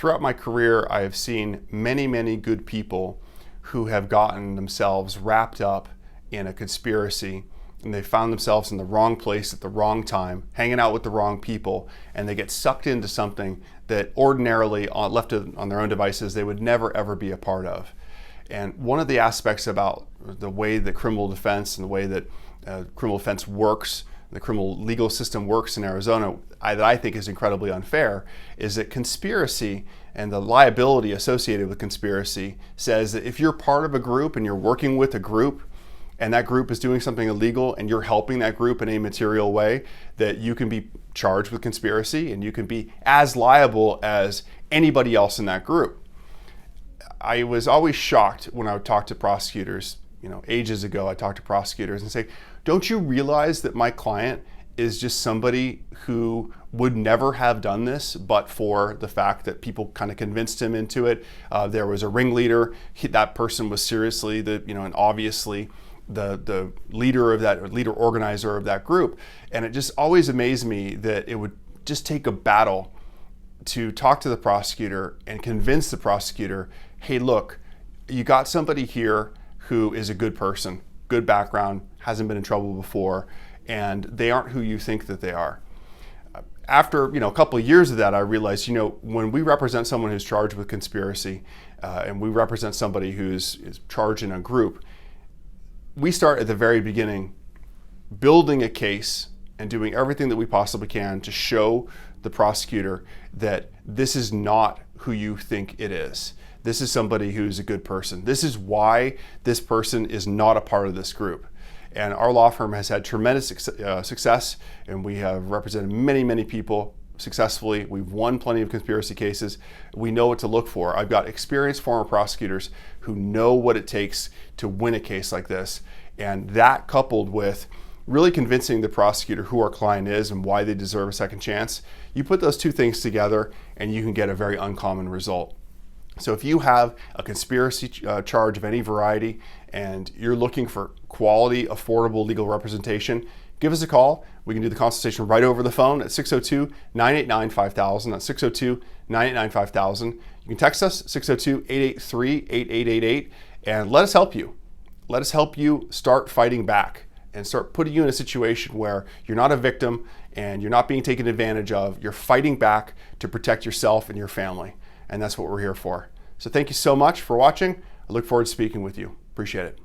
Throughout my career, I have seen many, many good people who have gotten themselves wrapped up in a conspiracy, and they found themselves in the wrong place at the wrong time, hanging out with the wrong people, and they get sucked into something that ordinarily, left on their own devices, they would never ever be a part of. And one of the aspects about the way that criminal defense and the way that criminal defense works, the criminal legal system works in Arizona, that I think is incredibly unfair, is that conspiracy and the liability associated with conspiracy says that if you're part of a group and you're working with a group and that group is doing something illegal and you're helping that group in a material way, that you can be charged with conspiracy and you can be as liable as anybody else in that group. I was always shocked when I would talk to prosecutors, ages ago, I talked to prosecutors and say, don't you realize that my client is just somebody who would never have done this but for the fact that people kind of convinced him into it. There was a ringleader. That person was seriously and obviously the leader of that, or leader organizer of that group. And it just always amazed me that it would just take a battle to talk to the prosecutor and convince the prosecutor, hey, look, you got somebody here who is a good person, good background, hasn't been in trouble before, and they aren't who you think that they are. After a couple of years of that, I realized, when we represent someone who's charged with conspiracy, and we represent somebody is charged in a group, we start at the very beginning, building a case and doing everything that we possibly can to show the prosecutor that this is not who you think it is. This is somebody who's a good person. This is why this person is not a part of this group. And our law firm has had tremendous success, and we have represented many, many people successfully. We've won plenty of conspiracy cases. We know what to look for. I've got experienced former prosecutors who know what it takes to win a case like this. And that, coupled with really convincing the prosecutor who our client is and why they deserve a second chance, you put those two things together and you can get a very uncommon result. So if you have a conspiracy charge of any variety and you're looking for quality, affordable legal representation, give us a call. We can do the consultation right over the phone at 602-989-5000. That's 602-989-5000. You can text us, 602-883-8888, and let us help you. Let us help you start fighting back and start putting you in a situation where you're not a victim and you're not being taken advantage of. You're fighting back to protect yourself and your family. And that's what we're here for. So thank you so much for watching. I look forward to speaking with you. Appreciate it.